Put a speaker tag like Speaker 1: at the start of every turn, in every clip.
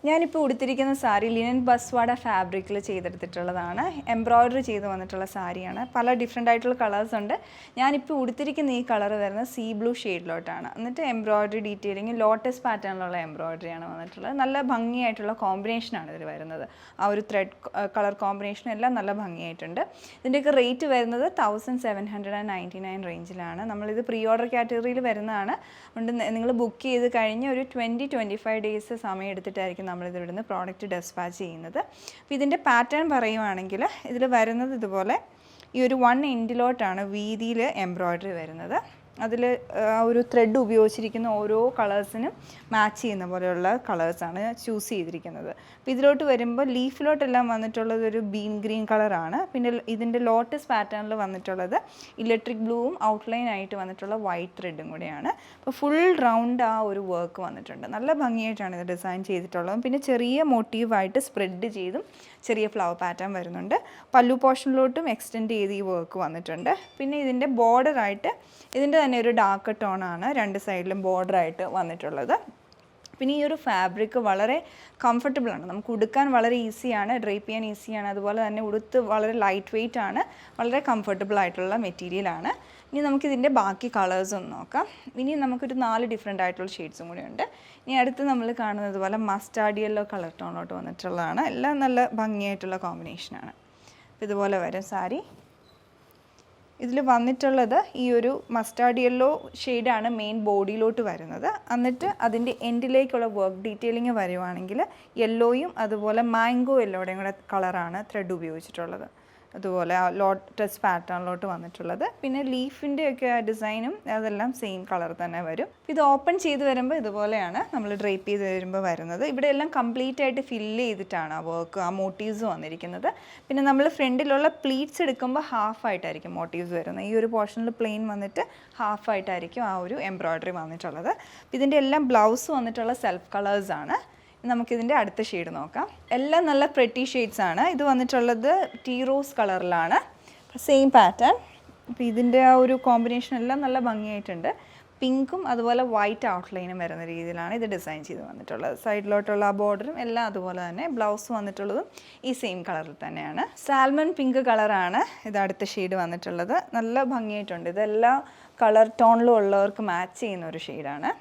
Speaker 1: ഞാനിപ്പോൾ ഉടുത്തിരിക്കുന്ന സാരി ലിനൻ ബസ്വാഡ ഫാബ്രിക്കിൽ ചെയ്തെടുത്തിട്ടുള്ളതാണ്. എംബ്രോയ്ഡറി ചെയ്ത് വന്നിട്ടുള്ള സാരിയാണ്. പല ഡിഫറെൻ്റ് ആയിട്ടുള്ള കളേഴ്സ് ഉണ്ട്. ഞാനിപ്പോൾ ഉടുത്തിരിക്കുന്ന ഈ കളർ വരുന്നത് സീ ബ്ലൂ ഷെയ്ഡിലോട്ടാണ്. എന്നിട്ട് എംബ്രോയ്ഡറി ഡീറ്റെയിലിംഗ് ലോട്ടസ് പാറ്റേണിലുള്ള എംബ്രോയ്ഡറിയാണ് വന്നിട്ടുള്ളത്. നല്ല ഭംഗിയായിട്ടുള്ള കോമ്പിനേഷനാണ് ഇതിൽ വരുന്നത്. ആ ഒരു ത്രെഡ് കളർ കോമ്പിനേഷൻ എല്ലാം നല്ല ഭംഗിയായിട്ടുണ്ട്. ഇതിൻ്റെയൊക്കെ റേറ്റ് വരുന്നത് 1799 റേഞ്ചിലാണ്. നമ്മളിത് പ്രീ ഓർഡർ കാറ്റഗറിയിൽ വരുന്നതാണ്. അതുകൊണ്ട് നിങ്ങൾ ബുക്ക് ചെയ്ത് കഴിഞ്ഞ് ഒരു 20-25 ഡേയ്സ് സമയം എടുത്തിട്ടായിരിക്കും നമ്മളിത് ഇവിടുന്ന് പ്രോഡക്റ്റ് ഡെസ്പാച്ച് ചെയ്യുന്നത്. അപ്പോൾ ഇതിൻ്റെ പാറ്റേൺ പറയുവാണെങ്കിൽ ഇതിൽ വരുന്നത് ഇതുപോലെ ഈ ഒരു 1 എൻഡിലോട്ടാണ് വീതിയിൽ എംബ്രോയ്ഡറി വരുന്നത്. അതിൽ ആ ഒരു ത്രെഡ് ഉപയോഗിച്ചിരിക്കുന്ന ഓരോ കളേഴ്സിനും മാച്ച് ചെയ്യുന്ന പോലെയുള്ള കളേഴ്സാണ് ചൂസ് ചെയ്തിരിക്കുന്നത്. അപ്പോൾ ഇതിലോട്ട് വരുമ്പോൾ ലീഫിലോട്ടെല്ലാം വന്നിട്ടുള്ളത് ഒരു ബീൻ ഗ്രീൻ കളറാണ്. പിന്നെ ഇതിൻ്റെ ലോട്ടസ് പാറ്റേണിൽ വന്നിട്ടുള്ളത് ഇലക്ട്രിക് ബ്ലൂവും ഔട്ട്ലൈൻ ആയിട്ട് വന്നിട്ടുള്ള വൈറ്റ് ത്രെഡും കൂടെയാണ്. അപ്പോൾ ഫുൾ റൗണ്ട് ആ ഒരു വർക്ക് വന്നിട്ടുണ്ട്. നല്ല ഭംഗിയായിട്ടാണ് ഇത് ഡിസൈൻ ചെയ്തിട്ടുള്ളത്. പിന്നെ ചെറിയ മോട്ടീവായിട്ട് സ്പ്രെഡ് ചെയ്തും ചെറിയ ഫ്ലവർ പാറ്റേൺ വരുന്നുണ്ട്. പല്ലു പോർഷനിലോട്ടും എക്സ്റ്റെൻഡ് ചെയ്ത് ഈ വർക്ക് വന്നിട്ടുണ്ട്. പിന്നെ ഇതിൻ്റെ ബോർഡറായിട്ട് ഇതിൻ്റെ തന്നെ ഒരു ഡാർക്ക് ടോണാണ് രണ്ട് സൈഡിലും ബോർഡറായിട്ട് വന്നിട്ടുള്ളത്. പിന്നെ ഈ ഒരു ഫാബ്രിക് വളരെ കംഫർട്ടബിളാണ്. നമുക്ക് ഉടുക്കാൻ വളരെ ഈസിയാണ്, ഡ്രേപ്പ് ചെയ്യാൻ ഈസിയാണ്. അതുപോലെ തന്നെ ഉടുത്ത് വളരെ ലൈറ്റ് വെയ്റ്റ് ആണ്, വളരെ കംഫർട്ടബിൾ ആയിട്ടുള്ള മെറ്റീരിയലാണ്. ഇനി നമുക്കിതിൻ്റെ ബാക്കി കളേഴ്സ് ഒന്ന് നോക്കാം. ഇനി നമുക്കൊരു 4 ഡിഫറെൻ്റ് ആയിട്ടുള്ള ഷെയ്ഡ്സും കൂടി ഉണ്ട്. ഇനി അടുത്ത് നമ്മൾ കാണുന്നത് പോലെ മസ്റ്റാർഡ് യെല്ലോ കളർ ടോണിലോട്ട് വന്നിട്ടുള്ളതാണ്. എല്ലാം നല്ല ഭംഗിയായിട്ടുള്ള കോമ്പിനേഷനാണ്. ഇതുപോലെ വരും സാരി. ഇതിൽ വന്നിട്ടുള്ളത് ഈ ഒരു മസ്റ്റാർഡ് യെല്ലോ ഷെയ്ഡാണ് മെയിൻ ബോഡിയിലോട്ട് വരുന്നത്. എന്നിട്ട് അതിൻ്റെ എൻഡിലേക്കുള്ള വർക്ക് ഡീറ്റെയിലിംഗ് വരുവാണെങ്കിൽ യെല്ലോയും അതുപോലെ മാംഗോ യെല്ലോയുടെയും കൂടെ കളറാണ് ത്രെഡ് ഉപയോഗിച്ചിട്ടുള്ളത്. അതുപോലെ ആ ലോട്ടസ് പാറ്റേണിലോട്ട് വന്നിട്ടുള്ളത്. പിന്നെ ലീഫിൻ്റെയൊക്കെ ഡിസൈനും അതെല്ലാം സെയിം കളർ തന്നെ വരും. ഇത് ഓപ്പൺ ചെയ്ത് വരുമ്പോൾ ഇതുപോലെയാണ് നമ്മൾ ഡ്രേപ്പ് ചെയ്ത് വരുമ്പോൾ വരുന്നത്. ഇവിടെ എല്ലാം കംപ്ലീറ്റ് ആയിട്ട് ഫില്ല് ചെയ്തിട്ടാണ് ആ വർക്ക്, ആ മോട്ടീവ്സ് വന്നിരിക്കുന്നത്. പിന്നെ നമ്മൾ ഫ്രണ്ടിലുള്ള പ്ലീറ്റ്സ് എടുക്കുമ്പോൾ ഹാഫായിട്ടായിരിക്കും മോട്ടീവ്സ് വരുന്നത്. ഈ ഒരു പോർഷനിൽ പ്ലെയിൻ വന്നിട്ട് ഹാഫായിട്ടായിരിക്കും ആ ഒരു എംബ്രോയ്ഡറി വന്നിട്ടുള്ളത്. ഇതിൻ്റെ എല്ലാം ബ്ലൗസ് വന്നിട്ടുള്ള സെൽഫ് കളേഴ്സാണ്. നമുക്കിതിൻ്റെ അടുത്ത ഷെയ്ഡ് നോക്കാം. എല്ലാം നല്ല പ്രെറ്റി ഷെയ്ഡ്സ് ആണ്. ഇത് വന്നിട്ടുള്ളത് ടീ റോസ് കളറിലാണ്, സെയിം പാറ്റേൺ. അപ്പോൾ ഇതിൻ്റെ ആ ഒരു കോമ്പിനേഷൻ എല്ലാം നല്ല ഭംഗിയായിട്ടുണ്ട്. പിങ്കും അതുപോലെ വൈറ്റ് ഔട്ട്ലൈനും വരുന്ന രീതിയിലാണ് ഇത് ഡിസൈൻ ചെയ്ത് വന്നിട്ടുള്ളത്. സൈഡിലോട്ടുള്ള ആ ബോർഡറും എല്ലാം അതുപോലെ തന്നെ. ബ്ലൗസ് വന്നിട്ടുള്ളതും ഈ സെയിം കളറിൽ തന്നെയാണ്. സാൽമൺ പിങ്ക് കളറാണ് ഇത് അടുത്ത ഷെയ്ഡ് വന്നിട്ടുള്ളത്. നല്ല ഭംഗിയായിട്ടുണ്ട്. ഇതെല്ലാം കളർ ടോണിലും ഉള്ളവർക്ക് മാച്ച് ചെയ്യുന്ന ഒരു ഷെയ്ഡാണ്.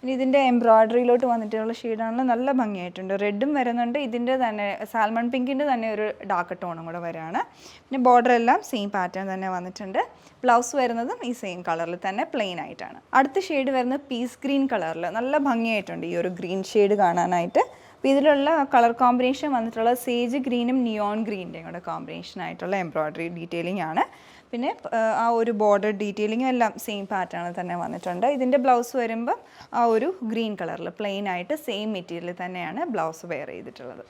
Speaker 1: പിന്നെ ഇതിൻ്റെ എംബ്രോയ്ഡറിയിലോട്ട് വന്നിട്ടുള്ള ഷെയ്ഡാണ് നല്ല ഭംഗിയായിട്ടുണ്ട്. റെഡും വരുന്നുണ്ട്. ഇതിൻ്റെ തന്നെ സാൽമൺ പിങ്കിൻ്റെ തന്നെ ഒരു ഡാർക്ക് ടോണും കൂടെ വരികയാണ്. പിന്നെ ബോർഡർ എല്ലാം സെയിം പാറ്റേൺ തന്നെ വന്നിട്ടുണ്ട്. ബ്ലൗസ് വരുന്നതും ഈ സെയിം കളറിൽ തന്നെ പ്ലെയിൻ ആയിട്ടാണ്. അടുത്ത ഷെയ്ഡ് വരുന്നത് പീസ് ഗ്രീൻ കളറിൽ. നല്ല ഭംഗിയായിട്ടുണ്ട് ഈ ഒരു ഗ്രീൻ ഷെയ്ഡ് കാണാനായിട്ട്. അപ്പോൾ ഇതിലുള്ള കളർ കോമ്പിനേഷൻ വന്നിട്ടുള്ള സേജ് ഗ്രീനും നിയോൺ ഗ്രീൻ്റെയും കൂടെ കോമ്പിനേഷൻ ആയിട്ടുള്ള എംബ്രോയ്ഡറി ഡീറ്റെയിലിംഗ് ആണ്. പിന്നെ ആ ഒരു ബോർഡർ ഡീറ്റെയിലിംഗ് എല്ലാം സെയിം പാറ്റേണിൽ തന്നെ വന്നിട്ടുണ്ട്. ഇതിൻ്റെ ബ്ലൗസ് വരുമ്പം ആ ഒരു ഗ്രീൻ കളറിൽ പ്ലെയിൻ ആയിട്ട് സെയിം മെറ്റീരിയൽ തന്നെയാണ് ബ്ലൗസ് വെയർ ചെയ്തിട്ടുള്ളത്.